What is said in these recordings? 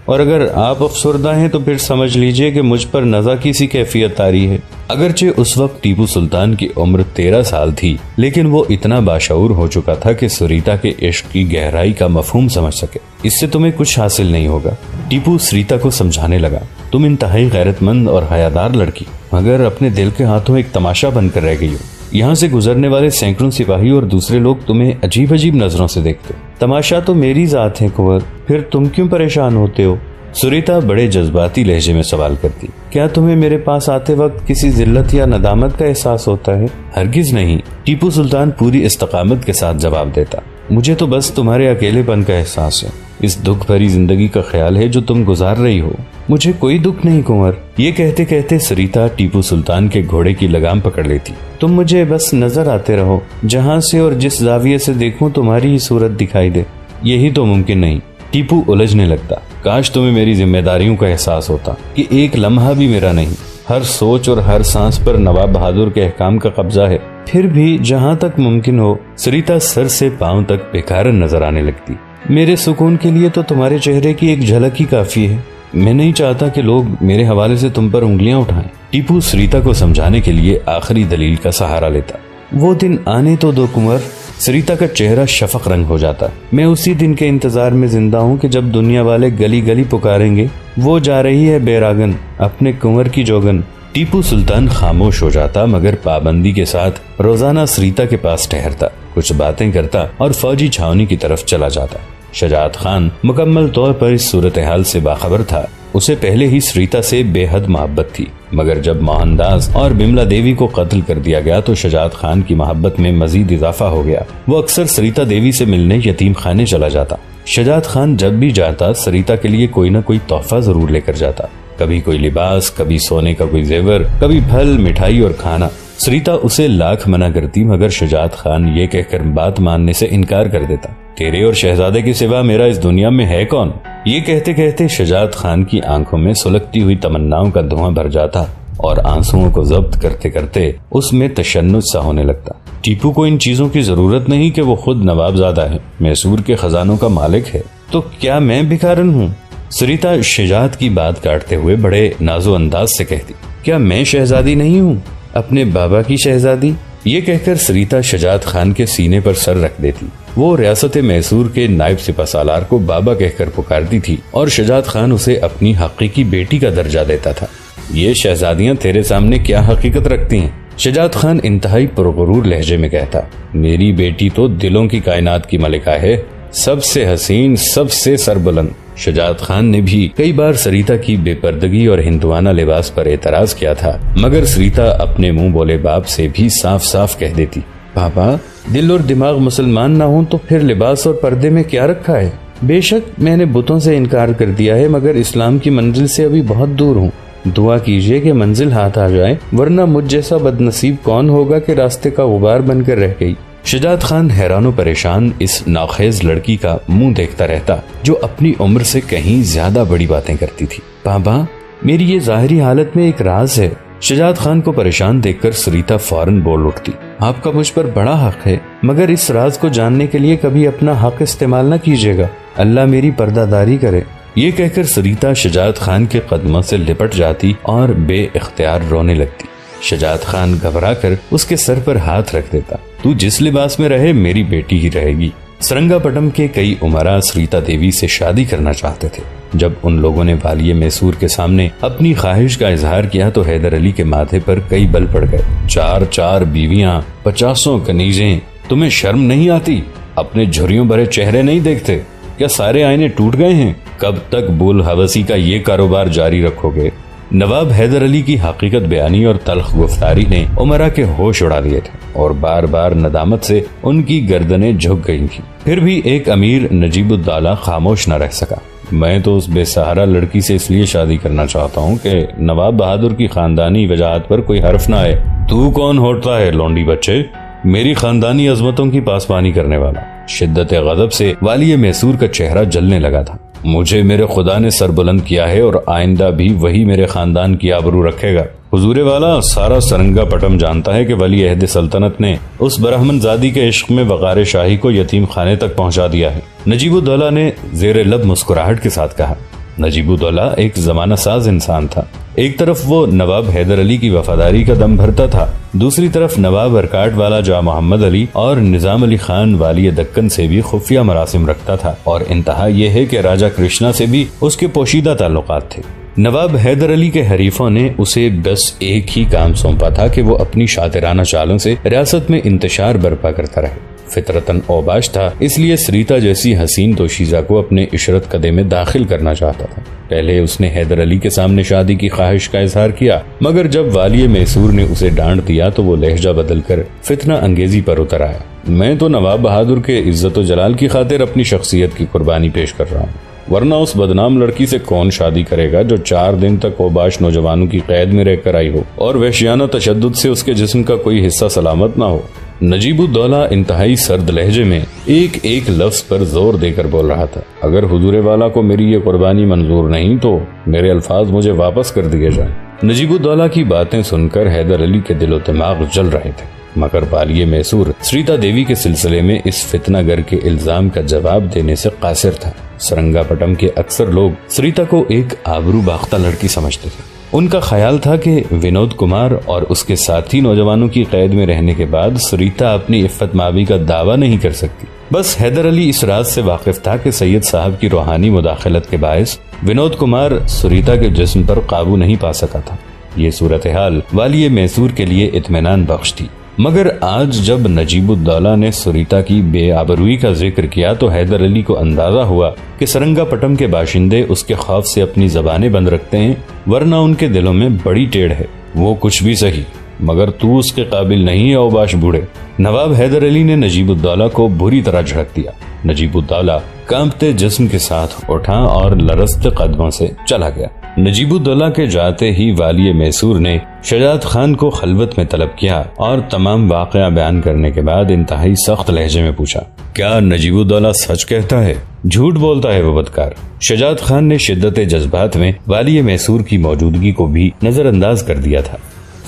اور اگر آپ افسردہ ہیں تو پھر سمجھ لیجئے کہ مجھ پر نزع کی سی کیفیت طاری ہے۔ اگرچہ اس وقت ٹیپو سلطان کی عمر 13 سال تھی، لیکن وہ اتنا باشعور ہو چکا تھا کہ سریتا کے عشق کی گہرائی کا مفہوم سمجھ سکے۔ اس سے تمہیں کچھ حاصل نہیں ہوگا، ٹیپو سریتا کو سمجھانے لگا۔ تم انتہائی غیرت مند اور حیادار لڑکی، مگر اپنے دل کے ہاتھوں ایک تماشا بن کر رہ گئی ہو۔ یہاں سے گزرنے والے سینکڑوں سپاہی اور دوسرے لوگ تمہیں عجیب عجیب نظروں سے دیکھتے۔ تماشا تو میری ذات ہے کنور، پھر تم کیوں پریشان ہوتے ہو؟ سریتا بڑے جذباتی لہجے میں سوال کرتی۔ کیا تمہیں میرے پاس آتے وقت کسی ذلت یا ندامت کا احساس ہوتا ہے؟ ہرگز نہیں، ٹیپو سلطان پوری استقامت کے ساتھ جواب دیتا۔ مجھے تو بس تمہارے اکیلے پن کا احساس ہے، اس دکھ بھری زندگی کا خیال ہے جو تم گزار رہی ہو۔ مجھے کوئی دکھ نہیں کنور، یہ کہتے کہتے سریتا ٹیپو سلطان کے گھوڑے کی لگام پکڑ لیتی۔ تم مجھے بس نظر آتے رہو، جہاں سے اور جس زاویے سے دیکھوں تمہاری ہی صورت دکھائی دے۔ یہی تو ممکن نہیں۔ ٹیپو الجھنے لگتا۔ کاش تمہیں میری ذمہ داریوں کا احساس ہوتا کہ ایک لمحہ بھی میرا نہیں، ہر سوچ اور ہر سانس پر نواب بہادر کے احکام کا قبضہ ہے۔ پھر بھی جہاں تک ممکن ہو، سریتا سر سے پاؤں تک بیکارن نظر آنے لگتی۔ میرے سکون کے لیے تو تمہارے چہرے کی ایک جھلک ہی کافی ہے، میں نہیں چاہتا کہ لوگ میرے حوالے سے تم پر انگلیاں اٹھائیں۔ ٹیپو سریتا کو سمجھانے کے لیے آخری دلیل کا سہارا لیتا۔ وہ دن آنے تو دو کنور۔ سریتا کا چہرہ شفق رنگ ہو جاتا۔ میں اسی دن کے انتظار میں زندہ ہوں کہ جب دنیا والے گلی گلی پکاریں گے، وہ جا رہی ہے بیراگن، اپنے کنور کی جوگن۔ ٹیپو سلطان خاموش ہو جاتا، مگر پابندی کے ساتھ روزانہ سریتا کے پاس ٹھہرتا، کچھ باتیں کرتا اور فوجی چھاونی کی طرف چلا جاتا۔ شجاعت خان مکمل طور پر اس صورتحال سے باخبر تھا۔ اسے پہلے ہی سریتا سے بے حد محبت تھی، مگر جب موہن داس اور بملا دیوی کو قتل کر دیا گیا تو شجاعت خان کی محبت میں مزید اضافہ ہو گیا۔ وہ اکثر سریتا دیوی سے ملنے یتیم خانے چلا جاتا۔ شجاعت خان جب بھی جاتا سریتا کے لیے کوئی نہ کوئی تحفہ ضرور لے کر جاتا، کبھی کوئی لباس، کبھی سونے کا کوئی زیور، کبھی پھل، مٹھائی اور کھانا۔ سریتا اسے لاکھ منع کرتی، مگر شجاعت خان یہ کہہ کر بات ماننے سے انکار کر دیتا۔ تیرے اور شہزادے کے سوا میرا اس دنیا میں ہے کون؟ یہ کہتے کہتے شجاعت خان کی آنکھوں میں سلگتی ہوئی تمناؤں کا دھواں بھر جاتا اور آنسوؤں کو ضبط کرتے کرتے اس میں تشنج سا ہونے لگتا۔ ٹیپو کو ان چیزوں کی ضرورت نہیں کہ وہ خود نوابزادہ ہے، میسور کے خزانوں کا مالک ہے، تو کیا میں بھکارن ہوں؟ سریتا شجاعت کی بات کاٹتے ہوئے بڑے نازو انداز سے کہتی۔ کیا میں شہزادی نہیں ہوں، اپنے بابا کی شہزادی؟ یہ کہہ کر سریتا شجاعت خان کے سینے پر سر رکھ دیتی۔ وہ ریاست میسور کے نائب سپہ سالار کو بابا کہہ کر پکارتی تھی اور شجاعت خان اسے اپنی حقیقی بیٹی کا درجہ دیتا تھا۔ یہ شہزادیاں تیرے سامنے کیا حقیقت رکھتی ہیں؟ شجاعت خان انتہائی پرغرور لہجے میں کہتا۔ میری بیٹی تو دلوں کی کائنات کی ملکہ ہے، سب سے حسین، سب سے سربلند۔ شجاعت خان نے بھی کئی بار سریتا کی بے پردگی اور ہندوانہ لباس پر اعتراض کیا تھا، مگر سریتا اپنے منہ بولے باپ سے بھی صاف صاف کہہ دیتی، پاپا دل اور دماغ مسلمان نہ ہوں تو پھر لباس اور پردے میں کیا رکھا ہے؟ بے شک میں نے بتوں سے انکار کر دیا ہے، مگر اسلام کی منزل سے ابھی بہت دور ہوں۔ دعا کیجئے کہ منزل ہاتھ آ جائے، ورنہ مجھ جیسا بد نصیب کون ہوگا کہ راستے کا غبار بن کر رہ گئی۔ شجاعت خان حیران و پریشان اس ناخیز لڑکی کا منہ دیکھتا رہتا جو اپنی عمر سے کہیں زیادہ بڑی باتیں کرتی تھی۔ پاپا میری یہ ظاہری حالت میں ایک راز ہے۔ شجاعت خان کو پریشان دیکھ کر سریتا فوراً بول اٹھتی، آپ کا مجھ پر بڑا حق ہے، مگر اس راز کو جاننے کے لیے کبھی اپنا حق استعمال نہ کیجیے گا، اللہ میری پردہ داری کرے۔ یہ کہہ کر سریتا شجاعت خان کے قدموں سے لپٹ جاتی اور بے اختیار رونے لگتی۔ شجاعت خان گھبرا کر اس کے سر پر ہاتھ رکھ دیتا، تو جس لباس میں رہے میری بیٹی ہی رہے گی۔ سرنگا پٹم کے کئی امراء سریتا دیوی سے شادی کرنا چاہتے تھے۔ جب ان لوگوں نے والی میسور کے سامنے اپنی خواہش کا اظہار کیا تو حیدر علی کے ماتھے پر کئی بل پڑ گئے۔ 4 بیویاں، 50 کنیزیں، تمہیں شرم نہیں آتی؟ اپنے جھریوں بھرے چہرے نہیں دیکھتے؟ کیا سارے آئینے ٹوٹ گئے ہیں؟ کب تک بول حوثی کا یہ کاروبار جاری رکھو گے؟ نواب حیدر علی کی حقیقت بیانی اور تلخ گفتاری نے امراء کے ہوش اڑا دیے تھے اور بار بار ندامت سے ان کی گردنیں جھک گئی تھیں۔ پھر بھی ایک امیر نجیب الدولہ خاموش نہ رہ سکا۔ میں تو اس بے سہارا لڑکی سے اس لیے شادی کرنا چاہتا ہوں کہ نواب بہادر کی خاندانی وجاہت پر کوئی حرف نہ آئے۔ تو کون ہوتا ہے لونڈی بچے؟ میری خاندانی عظمتوں کی پاسبانی کرنے والا۔ شدت غضب سے والی میسور کا چہرہ جلنے لگا تھا۔ مجھے میرے خدا نے سر بلند کیا ہے اور آئندہ بھی وہی میرے خاندان کی آبرو رکھے گا۔ حضور والا، سارا سرنگا پٹم جانتا ہے کہ ولی عہد سلطنت نے اس برہمن زادی کے عشق میں وقار شاہی کو یتیم خانے تک پہنچا دیا ہے۔ نجیب الدولہ نے زیر لب مسکراہٹ کے ساتھ کہا، نجیب الدولہ ایک زمانہ ساز انسان تھا۔ ایک طرف وہ نواب حیدر علی کی وفاداری کا دم بھرتا تھا، دوسری طرف نواب ارکاٹ والا جاں محمد علی اور نظام علی خان والی دکن سے بھی خفیہ مراسم رکھتا تھا، اور انتہا یہ ہے کہ راجہ کرشنا سے بھی اس کے پوشیدہ تعلقات تھے۔ نواب حیدر علی کے حریفوں نے اسے بس ایک ہی کام سونپا تھا کہ وہ اپنی شاطرانہ چالوں سے ریاست میں انتشار برپا کرتا رہے۔ فطرتاً اوباش تھا، اس لیے سریتا جیسی حسین دوشیزہ کو اپنے عشرت قدے میں داخل کرنا چاہتا تھا۔ پہلے اس نے حیدر علی کے سامنے شادی کی خواہش کا اظہار کیا، مگر جب والی میسور نے اسے ڈانٹ دیا تو وہ لہجہ بدل کر فتنہ انگیزی پر اتر آیا۔ میں تو نواب بہادر کے عزت و جلال کی خاطر اپنی شخصیت کی قربانی پیش کر رہا ہوں، ورنہ اس بدنام لڑکی سے کون شادی کرے گا جو 4 دن تک اوباش نوجوانوں کی قید میں رہ کر آئی ہو اور وحشیانہ تشدد سے اس کے جسم کا کوئی حصہ سلامت نہ ہو۔ نجیب الدولہ انتہائی سرد لہجے میں ایک ایک لفظ پر زور دے کر بول رہا تھا، اگر حضور والا کو میری یہ قربانی منظور نہیں تو میرے الفاظ مجھے واپس کر دیے جائیں۔ نجیب الدولہ کی باتیں سن کر حیدر علی کے دل و دماغ جل رہے تھے، مگر والی میسور سریتا دیوی کے سلسلے میں اس فتنہ گر کے الزام کا جواب دینے سے قاصر تھا۔ سرنگا پٹم کے اکثر لوگ سریتا کو ایک آبرو باختہ لڑکی سمجھتے تھے۔ ان کا خیال تھا کہ ونود کمار اور اس کے ساتھی نوجوانوں کی قید میں رہنے کے بعد سریتا اپنی عفت مابی کا دعویٰ نہیں کر سکتی۔ بس حیدر علی اس راز سے واقف تھا کہ سید صاحب کی روحانی مداخلت کے باعث ونود کمار سریتا کے جسم پر قابو نہیں پا سکا تھا۔ یہ صورتحال والی میسور کے لیے اطمینان بخش تھی، مگر آج جب نجیب الدولہ نے سریتا کی بے آبروئی کا ذکر کیا تو حیدر علی کو اندازہ ہوا کہ سرنگا پٹم کے باشندے اس کے خوف سے اپنی زبانیں بند رکھتے ہیں، ورنہ ان کے دلوں میں بڑی ٹیڑھ ہے۔ وہ کچھ بھی صحیح، مگر تو اس کے قابل نہیں ہے اوباش بوڑھے۔ نواب حیدر علی نے نجیب الدولہ کو بری طرح جھڑک دیا۔ نجیب الدولہ کانپتے جسم کے ساتھ اٹھا اور لرزتے قدموں سے چلا گیا۔ نجیب الدولہ کے جاتے ہی والی میسور نے شجاعت خان کو خلوت میں طلب کیا اور تمام واقعہ بیان کرنے کے بعد انتہائی سخت لہجے میں پوچھا، کیا نجیب الدولہ سچ کہتا ہے؟ جھوٹ بولتا ہے وہ بدکار۔ شجاعت خان نے شدت جذبات میں والی میسور کی موجودگی کو بھی نظر انداز کر دیا تھا۔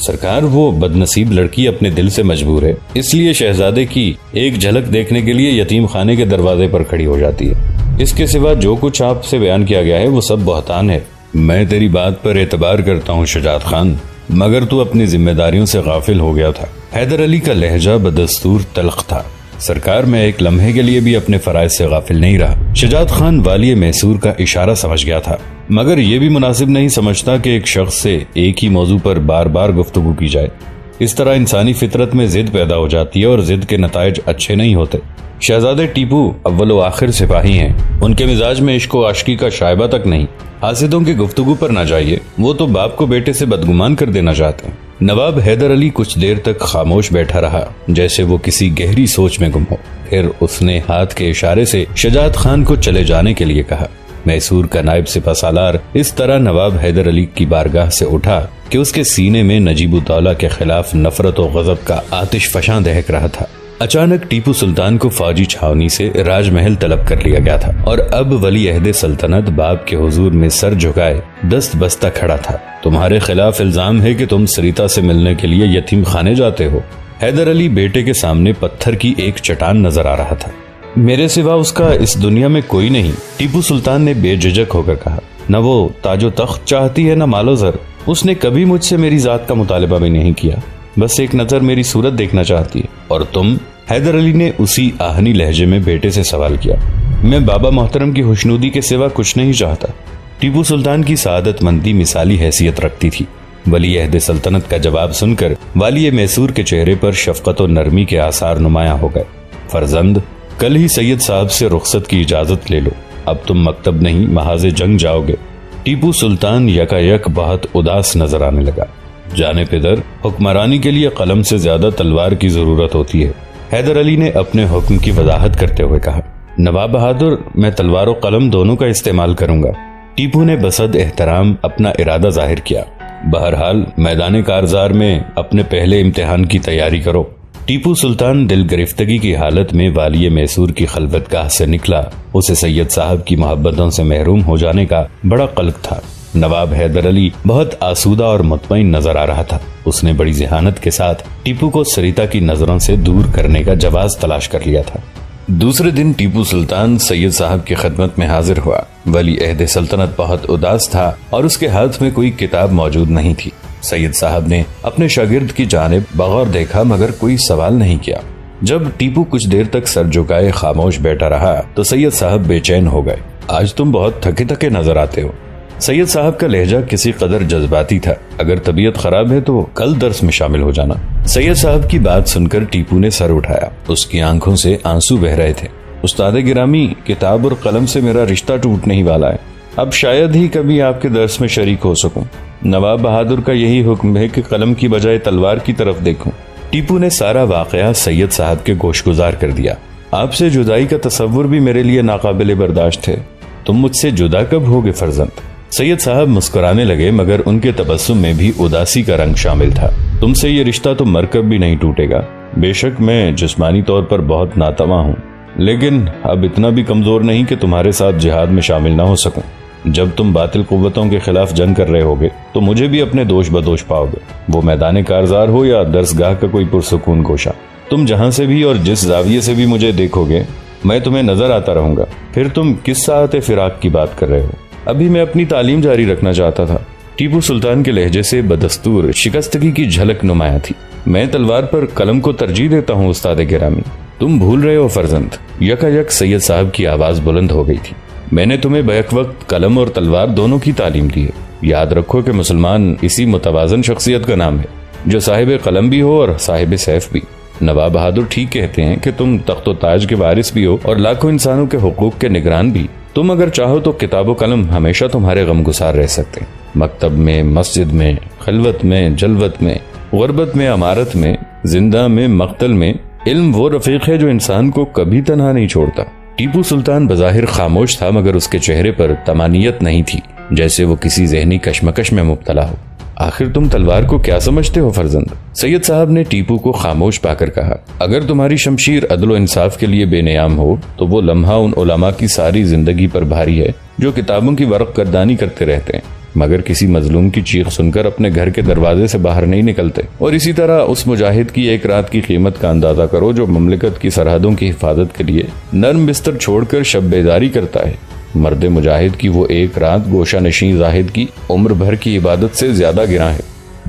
سرکار، وہ بدنصیب لڑکی اپنے دل سے مجبور ہے، اس لیے شہزادے کی ایک جھلک دیکھنے کے لیے یتیم خانے کے دروازے پر کھڑی ہو جاتی ہے۔ اس کے سوا جو کچھ آپ سے بیان کیا گیا ہے وہ سب بہتان ہے۔ میں تیری بات پر اعتبار کرتا ہوں شجاعت خان، مگر تو اپنی ذمہ داریوں سے غافل ہو گیا تھا۔ حیدر علی کا لہجہ بدستور تلخ تھا۔ سرکار، میں ایک لمحے کے لیے بھی اپنے فرائض سے غافل نہیں رہا۔ شجاعت خان والی میسور کا اشارہ سمجھ گیا تھا، مگر یہ بھی مناسب نہیں سمجھتا کہ ایک شخص سے ایک ہی موضوع پر بار بار گفتگو کی جائے۔ اس طرح انسانی فطرت میں ضد پیدا ہو جاتی ہے اور ضد کے نتائج اچھے نہیں ہوتے۔ شہزادے ٹیپو اول و آخر سپاہی ہیں، ان کے مزاج میں عشق و عاشقی کا شائبہ تک نہیں۔ حاسدوں کی گفتگو پر نہ جائیے، وہ تو باپ کو بیٹے سے بدگمان کر دینا چاہتے ہیں۔ نواب حیدر علی کچھ دیر تک خاموش بیٹھا رہا، جیسے وہ کسی گہری سوچ میں گم ہو۔ پھر اس نے ہاتھ کے اشارے سے شجاعت خان کو چلے جانے کے لیے کہا۔ میسور کا نائب سپہ سالار اس طرح نواب حیدر علی کی بارگاہ سے اٹھا کہ اس کے سینے میں نجیب الدولہ کے خلاف نفرت و غضب کا آتش فشاں دہک رہا تھا۔ اچانک ٹیپو سلطان کو فوجی چھاونی سے راج محل طلب کر لیا گیا تھا اور اب ولی عہد سلطنت باپ کے حضور میں سر جھکائے دست بستہ کھڑا تھا۔ تمہارے خلاف الزام ہے کہ تم سریتا سے ملنے کے لیے یتیم خانے جاتے ہو۔ حیدر علی بیٹے کے سامنے پتھر کی ایک چٹان نظر آ رہا تھا۔ میرے سوا اس کا اس دنیا میں کوئی نہیں، ٹیپو سلطان نے بے جھجک ہو کر کہا۔ نہ وہ تاج و تخت چاہتی ہے نہ مال و زر، اس نے کبھی مجھ سے میری ذات کا مطالبہ بھی نہیں کیا، بس ایک نظر میری صورت دیکھنا چاہتی ہے۔ اور تم؟ حیدر علی نے اسی آہنی لہجے میں بیٹے سے سوال کیا۔ میں بابا محترم کی خوشنودی کے سوا کچھ نہیں چاہتا۔ ٹیپو سلطان کی سعادت مندی مثالی حیثیت رکھتی تھی۔ ولی عہد سلطنت کا جواب سن کر والی میسور کے چہرے پر شفقت و نرمی کے آثار نمایاں ہو گئے۔ فرزند، کل ہی سید صاحب سے رخصت کی اجازت لے لو، اب تم مکتب نہیں محاذ جنگ جاؤ گے۔ ٹیپو سلطان یکا یک بہت اداس نظر آنے لگا۔ جانے پدر، حکمرانی کے لیے قلم سے زیادہ تلوار کی ضرورت ہوتی ہے۔ حیدر علی نے اپنے حکم کی وضاحت کرتے ہوئے کہا۔ نواب بہادر، میں تلوار و قلم دونوں کا استعمال کروں گا۔ ٹیپو نے بصد احترام اپنا ارادہ ظاہر کیا۔ بہرحال میدان کارزار میں اپنے پہلے امتحان کی تیاری کرو۔ ٹیپو سلطان دل گرفتگی کی حالت میں والی میسور کی خلوت گاہ سے نکلا۔ اسے سید صاحب کی محبتوں سے محروم ہو جانے کا بڑا قلق تھا۔ نواب حیدر علی بہت آسودہ اور مطمئن نظر آ رہا تھا۔ اس نے بڑی ذہانت کے ساتھ ٹیپو کو سریتا کی نظروں سے دور کرنے کا جواز تلاش کر لیا تھا۔ دوسرے دن ٹیپو سلطان سید صاحب کی خدمت میں حاضر ہوا۔ ولی عہد سلطنت بہت اداس تھا اور اس کے ہاتھ میں کوئی کتاب موجود نہیں تھی۔ سید صاحب نے اپنے شاگرد کی جانب بغور دیکھا مگر کوئی سوال نہیں کیا۔ جب ٹیپو کچھ دیر تک سر جھکائے خاموش بیٹھا رہا تو سید صاحب بے چین ہو گئے۔ آج تم بہت تھکے تھکے نظر آتے ہو۔ سید صاحب کا لہجہ کسی قدر جذباتی تھا۔ اگر طبیعت خراب ہے تو کل درس میں شامل ہو جانا۔ سید صاحب کی بات سن کر ٹیپو نے سر اٹھایا۔ اس کی آنکھوں سے آنسو بہ رہے تھے۔ استاد گرامی، کتاب اور قلم سے میرا رشتہ ٹوٹنے ہی والا ہے۔ اب شاید ہی کبھی آپ کے درس میں شریک ہو سکوں۔ نواب بہادر کا یہی حکم ہے کہ قلم کی بجائے تلوار کی طرف دیکھوں۔ ٹیپو نے سارا واقعہ سید صاحب کے گوش گزار کر دیا۔ آپ سے جدائی کا تصور بھی میرے لیے ناقابل برداشت ہے۔ تم مجھ سے جدا کب ہوگے فرزند؟ سید صاحب مسکرانے لگے مگر ان کے تبسم میں بھی اداسی کا رنگ شامل تھا۔ تم سے یہ رشتہ تو مرکب بھی نہیں ٹوٹے گا۔ بے شک میں جسمانی طور پر بہت ناتواں ہوں، لیکن اب اتنا بھی کمزور نہیں کہ تمہارے ساتھ جہاد میں شامل نہ ہو سکوں۔ جب تم باطل قوتوں کے خلاف جنگ کر رہے ہوگے تو مجھے بھی اپنے دوش بدوش پاؤ گے، وہ میدان کارزار ہو یا درسگاہ کا کوئی پرسکون گوشہ۔ تم جہاں سے بھی اور جس زاویے سے بھی مجھے دیکھو گے میں تمہیں نظر آتا رہوں گا۔ پھر تم کس ساعت فراق کی بات کر رہے ہو؟ ابھی میں اپنی تعلیم جاری رکھنا چاہتا تھا۔ ٹیپو سلطان کے لہجے سے بدستور شکستگی کی جھلک نمایاں تھی۔ میں تلوار پر قلم کو ترجیح دیتا ہوں استاد گرامی۔ تم بھول رہے ہو فرزند۔ یکا یک سید صاحب کی آواز بلند ہو گئی تھی۔ میں نے تمہیں بیک وقت قلم اور تلوار دونوں کی تعلیم دی ہے۔ یاد رکھو کہ مسلمان اسی متوازن شخصیت کا نام ہے جو صاحب قلم بھی ہو اور صاحب سیف بھی۔ نواب بہادر ٹھیک کہتے ہیں کہ تم تخت و تاج کے وارث بھی ہو اور لاکھوں انسانوں کے حقوق کے نگران بھی۔ تم اگر چاہو تو کتاب و قلم ہمیشہ تمہارے غم گسار رہ سکتے ہیں۔ مکتب میں، مسجد میں، خلوت میں، جلوت میں، غربت میں، امارت میں، زندہ میں، مقتل میں، علم وہ رفیق ہے جو انسان کو کبھی تنہا نہیں چھوڑتا۔ ٹیپو سلطان بظاہر خاموش تھا مگر اس کے چہرے پر طمانینت نہیں تھی، جیسے وہ کسی ذہنی کشمکش میں مبتلا ہو۔ آخر تم تلوار کو کیا سمجھتے ہو فرزند؟ سید صاحب نے ٹیپو کو خاموش پا کر کہا۔ اگر تمہاری شمشیر عدل و انصاف کے لیے بے نیام ہو تو وہ لمحہ ان علماء کی ساری زندگی پر بھاری ہے جو کتابوں کی ورق گردانی کرتے رہتے ہیں مگر کسی مظلوم کی چیخ سن کر اپنے گھر کے دروازے سے باہر نہیں نکلتے۔ اور اسی طرح اس مجاہد کی ایک رات کی قیمت کا اندازہ کرو جو مملکت کی سرحدوں کی حفاظت کے لیے نرم بستر چھوڑ کر شب بیداری کرتا ہے۔ مرد مجاہد کی وہ ایک رات گوشہ نشین زاہد کی عمر بھر کی عبادت سے زیادہ گراں ہے۔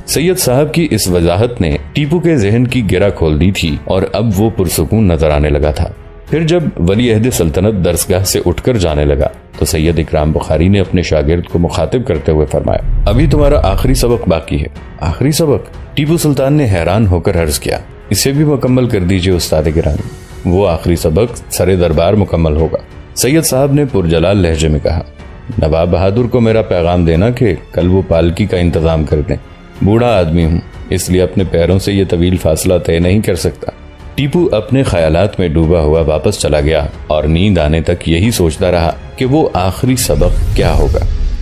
سید صاحب کی اس وضاحت نے ٹیپو کے ذہن کی گرہ کھول دی تھی اور اب وہ پرسکون نظر آنے لگا تھا۔ پھر جب ولی عہد سلطنت درسگاہ سے اٹھ کر جانے لگا تو سید اکرام بخاری نے اپنے شاگرد کو مخاطب کرتے ہوئے فرمایا، ابھی تمہارا آخری سبق باقی ہے۔ آخری سبق؟ ٹیپو سلطان نے حیران ہو کر عرض کیا، اسے بھی مکمل کر دیجئے استاد گرامی۔ وہ آخری سبق سر دربار مکمل ہوگا۔ سید صاحب نے پرجلال لہجے میں کہا، نواب بہادر کو میرا پیغام دینا کہ کل وہ پالکی کا انتظام کر دیں۔ بوڑھا آدمی ہوں اس لیے اپنے پیروں سے یہ طویل فاصلہ طے نہیں کر سکتا۔ ٹیپو اپنے خیالات میں ڈوبا ہوا واپس چلا گیا اور نیند آنے تک یہی سوچتا رہا کہ وہ آخری سبق کیا ہوگا۔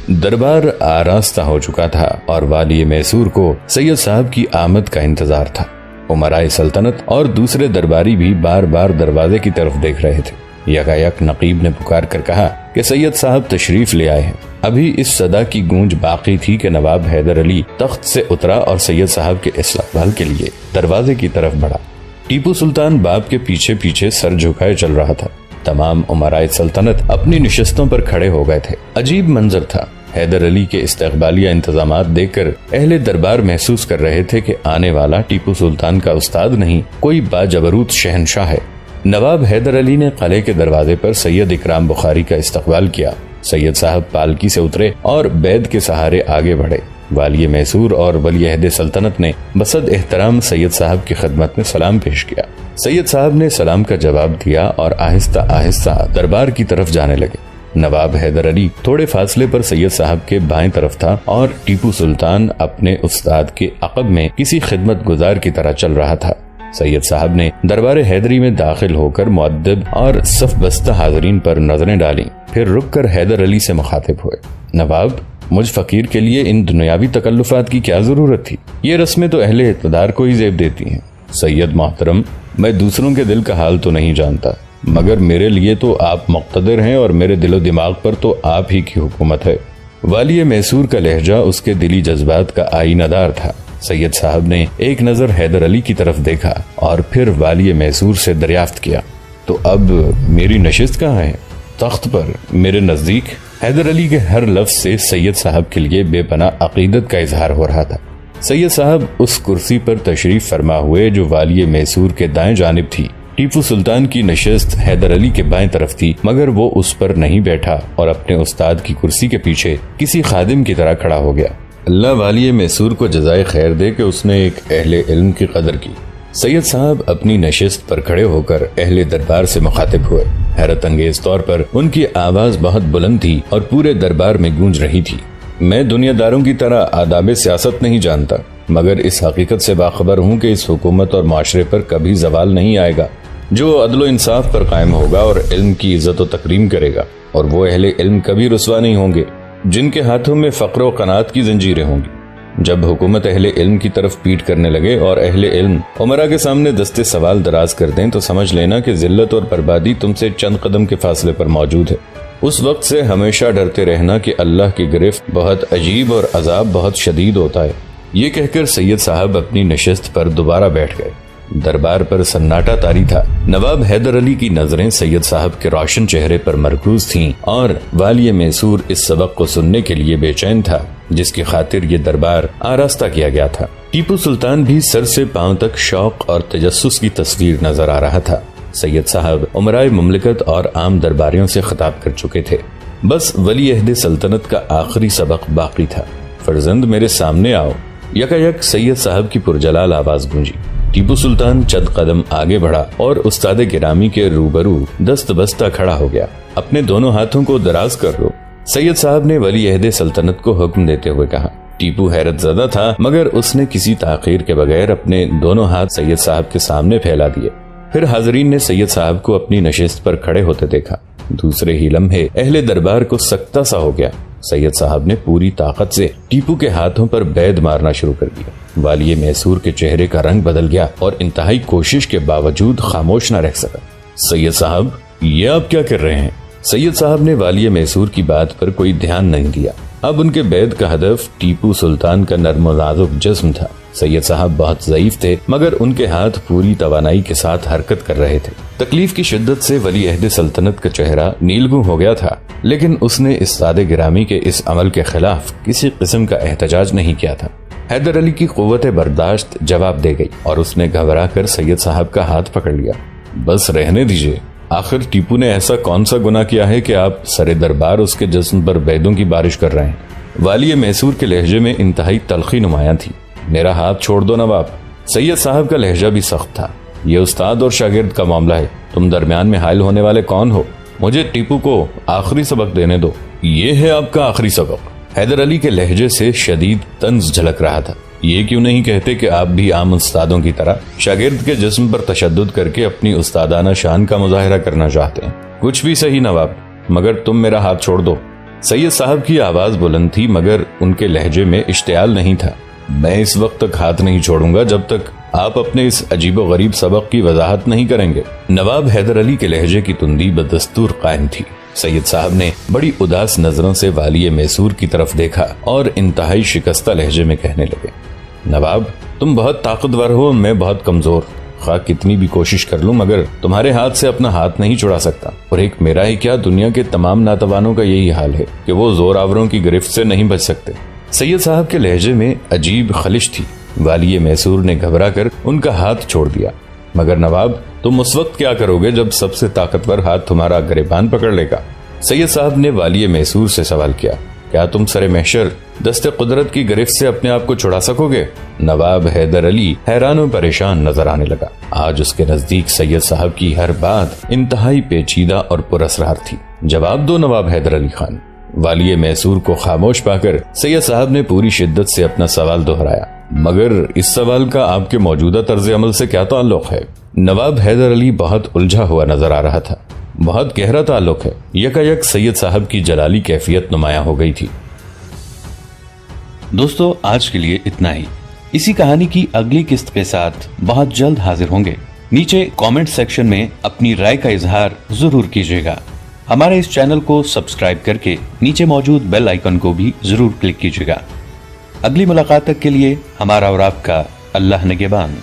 دربار آراستہ ہو چکا تھا اور والی میسور کو سید صاحب کی آمد کا انتظار تھا۔ امراء سلطنت اور دوسرے درباری بھی بار بار دروازے کی طرف دیکھ رہے تھے۔ یکا یک نقیب نے پکار کر کہا کہ سید صاحب تشریف لے آئے ہیں۔ ابھی اس صدا کی گونج باقی تھی کہ نواب حیدر علی تخت سے اترا اور سید صاحب کے استقبال کے لیے دروازے کی طرف بڑھا۔ ٹیپو سلطان باپ کے پیچھے پیچھے سر جھکائے چل رہا تھا۔ تمام امراء سلطنت اپنی نشستوں پر کھڑے ہو گئے تھے۔ عجیب منظر تھا۔ حیدر علی کے استقبالیہ انتظامات دیکھ کر اہل دربار محسوس کر رہے تھے کہ آنے والا ٹیپو سلطان کا استاد نہیں، کوئی باجبروت شہنشاہ ہے۔ نواب حیدر علی نے قلعے کے دروازے پر سید اکرام بخاری کا استقبال کیا۔ سید صاحب پالکی سے اترے اور بیدھ کے سہارے آگے بڑھے۔ والی میسور اور ولی عہد سلطنت نے بصد احترام سید صاحب کی خدمت میں سلام پیش کیا۔ سید صاحب نے سلام کا جواب دیا اور آہستہ آہستہ دربار کی طرف جانے لگے۔ نواب حیدر علی تھوڑے فاصلے پر سید صاحب کے بائیں طرف تھا اور ٹیپو سلطان اپنے استاد کے عقب میں کسی خدمت گزار کی طرح چل رہا تھا۔ سید صاحب نے دربار حیدری میں داخل ہو کر مؤدب اور صف بستہ حاضرین پر نظریں ڈالیں، پھر رک کر حیدر علی سے مخاطب ہوئے، نواب، مجھ فقیر کے لیے ان دنیاوی تکلفات کی کیا ضرورت تھی؟ یہ رسمیں تو اہل اقتدار کو ہی زیب دیتی ہیں۔ سید محترم، میں دوسروں کے دل کا حال تو نہیں جانتا مگر میرے لیے تو آپ مقتدر ہیں اور میرے دل و دماغ پر تو آپ ہی کی حکومت ہے۔ والی میسور کا لہجہ اس کے دلی جذبات کا آئینہ دار تھا۔ سید صاحب نے ایک نظر حیدر علی کی طرف دیکھا اور پھر والی میسور سے دریافت کیا، تو اب میری نشست کہاں ہے؟ تخت پر میرے نزدیک۔ حیدر علی کے ہر لفظ سے سید صاحب کے لیے بے پناہ عقیدت کا اظہار ہو رہا تھا۔ سید صاحب اس کرسی پر تشریف فرما ہوئے جو والی میسور کے دائیں جانب تھی۔ ٹیپو سلطان کی نشست حیدر علی کے بائیں طرف تھی، مگر وہ اس پر نہیں بیٹھا اور اپنے استاد کی کرسی کے پیچھے کسی خادم کی طرح کھڑا ہو گیا۔ اللہ والی میسور کو جزائے خیر دے کہ اس نے ایک اہل علم کی قدر کی۔ سید صاحب اپنی نشست پر کھڑے ہو کر اہل دربار سے مخاطب ہوئے۔ حیرت انگیز طور پر ان کی آواز بہت بلند تھی اور پورے دربار میں گونج رہی تھی۔ میں دنیا داروں کی طرح آداب سیاست نہیں جانتا، مگر اس حقیقت سے باخبر ہوں کہ اس حکومت اور معاشرے پر کبھی زوال نہیں آئے گا جو عدل و انصاف پر قائم ہوگا اور علم کی عزت و تکریم کرے گا، اور وہ اہل علم کبھی رسوا نہیں ہوں گے جن کے ہاتھوں میں فقر و قناعت کی زنجیریں ہوں گی۔ جب حکومت اہل علم کی طرف پیٹ کرنے لگے اور اہل علم عمرا کے سامنے دستے سوال دراز کر دیں تو سمجھ لینا کہ ذلت اور بربادی تم سے چند قدم کے فاصلے پر موجود ہے۔ اس وقت سے ہمیشہ ڈرتے رہنا کہ اللہ کی گرفت بہت عجیب اور عذاب بہت شدید ہوتا ہے۔ یہ کہہ کر سید صاحب اپنی نشست پر دوبارہ بیٹھ گئے۔ دربار پر سناٹا طاری تھا۔ نواب حیدر علی کی نظریں سید صاحب کے روشن چہرے پر مرکوز تھیں اور والی میسور اس سبق کو سننے کے لیے بے چین تھا جس کی خاطر یہ دربار آراستہ کیا گیا تھا۔ ٹیپو سلطان بھی سر سے پاؤں تک شوق اور تجسس کی تصویر نظر آ رہا تھا۔ سید صاحب عمرائے مملکت اور عام درباریوں سے خطاب کر چکے تھے۔ بس ولی عہد سلطنت کا آخری سبق باقی تھا۔ فرزند میرے سامنے آؤ۔ یکایک سید صاحب کی پرجلال آواز گونجی۔ ٹیپو سلطان چند قدم آگے بڑھا اور استاد گرامی کے روبرو دست بستہ کھڑا ہو گیا۔ اپنے دونوں ہاتھوں کو دراز کر لو، سید صاحب نے ولی عہد سلطنت کو حکم دیتے ہوئے کہا۔ ٹیپو حیرت زدہ تھا، مگر اس نے کسی تاخیر کے بغیر اپنے دونوں ہاتھ سید صاحب کے سامنے پھیلا دیے۔ پھر حاضرین نے سید صاحب کو اپنی نشست پر کھڑے ہوتے دیکھا۔ دوسرے ہی لمحے اہل دربار کو سکتہ سا ہو گیا۔ سید صاحب نے پوری طاقت سے ٹیپو کے ہاتھوں پر بید مارنا شروع کر دیا۔ والی میسور کے چہرے کا رنگ بدل گیا اور انتہائی کوشش کے باوجود خاموش نہ رہ سکا۔ سید صاحب، یہ آپ کیا کر رہے ہیں؟ سید صاحب نے والی میسور کی بات پر کوئی دھیان نہیں دیا۔ اب ان کے بید کا ہدف ٹیپو سلطان کا نرم و نازک جسم تھا۔ سید صاحب بہت ضعیف تھے، مگر ان کے ہاتھ پوری توانائی کے ساتھ حرکت کر رہے تھے۔ تکلیف کی شدت سے ولی عہد سلطنت کا چہرہ نیلگوں ہو گیا تھا، لیکن اس نے اس سادے گرامی کے اس عمل کے خلاف کسی قسم کا احتجاج نہیں کیا تھا۔ حیدر علی کی قوت برداشت جواب دے گئی اور اس نے گھبرا کر سید صاحب کا ہاتھ پکڑ لیا۔ بس رہنے دیجئے، آخر ٹیپو نے ایسا کون سا گناہ کیا ہے کہ آپ سر دربار اس کے جسم پر بیدوں کی بارش کر رہے ہیں؟ والی میسور کے لہجے میں انتہائی تلخی نمایاں تھی۔ میرا ہاتھ چھوڑ دو نواب۔ سید صاحب کا لہجہ بھی سخت تھا۔ یہ استاد اور شاگرد کا معاملہ ہے، تم درمیان میں حائل ہونے والے کون ہو؟ مجھے ٹیپو کو آخری سبق دینے دو۔ یہ ہے آپ کا آخری سبق؟ حیدر علی کے لہجے سے شدید طنز جھلک رہا تھا۔ یہ کیوں نہیں کہتے کہ آپ بھی عام استادوں کی طرح شاگرد کے جسم پر تشدد کر کے اپنی استادانہ شان کا مظاہرہ کرنا چاہتے ہیں؟ کچھ بھی صحیح نواب، مگر تم میرا ہاتھ چھوڑ دو۔ سید صاحب کی آواز بلند تھی، مگر ان کے لہجے میں اشتعال نہیں تھا۔ میں اس وقت تک ہاتھ نہیں چھوڑوں گا جب تک آپ اپنے اس عجیب و غریب سبق کی وضاحت نہیں کریں گے۔ نواب حیدر علی کے لہجے کی تندی بدستور قائم تھی۔ سید صاحب نے بڑی اداس نظروں سے والی میسور کی طرف دیکھا اور انتہائی شکستہ لہجے میں کہنے لگے، نواب تم بہت طاقتور ہو، میں بہت کمزور، خواہ کتنی بھی کوشش کر لوں مگر تمہارے ہاتھ سے اپنا ہاتھ نہیں چھڑا سکتا، اور ایک میرا ہی کیا دنیا کے تمام ناتوانوں کا یہی حال ہے کہ وہ زور آوروں کی گرفت سے نہیں بچ سکتے۔ سید صاحب کے لہجے میں عجیب خلش تھی۔ والی میسور نے گھبرا کر ان کا ہاتھ چھوڑ دیا۔ مگر نواب تم اس وقت کیا کرو گے جب سب سے طاقتور ہاتھ تمہارا گریبان پکڑ لے گا؟ سید صاحب نے والی میسور سے سوال کیا، کیا تم سر محشر دست قدرت کی گرفت سے اپنے آپ کو چھڑا سکو گے؟ نواب حیدر علی حیران و پریشان نظر آنے لگا۔ آج اس کے نزدیک سید صاحب کی ہر بات انتہائی پیچیدہ اور پراسرار تھی۔ جواب دو نواب حیدر علی خان۔ والی میسور کو خاموش پا کر سید صاحب نے پوری شدت سے اپنا سوال دہرایا، مگر اس سوال کا آپ کے موجودہ طرز عمل سے کیا تعلق ہے؟ نواب حیدر علی بہت الجھا ہوا نظر آ رہا تھا۔ بہت گہرا تعلق ہے۔ یکایک سید صاحب کی جلالی کیفیت نمایاں ہو گئی تھی۔ دوستو آج کے لیے اتنا ہی۔ اسی کہانی کی اگلی قسط کے ساتھ بہت جلد حاضر ہوں گے۔ نیچے کامنٹ سیکشن میں اپنی رائے کا اظہار ضرور کیجیے گا۔ ہمارے اس چینل کو سبسکرائب کر کے نیچے موجود بیل آئیکن کو بھی ضرور کلک کیجیے گا۔ اگلی ملاقات تک کے لیے ہمارا اور آپ کا اللہ نگہبان۔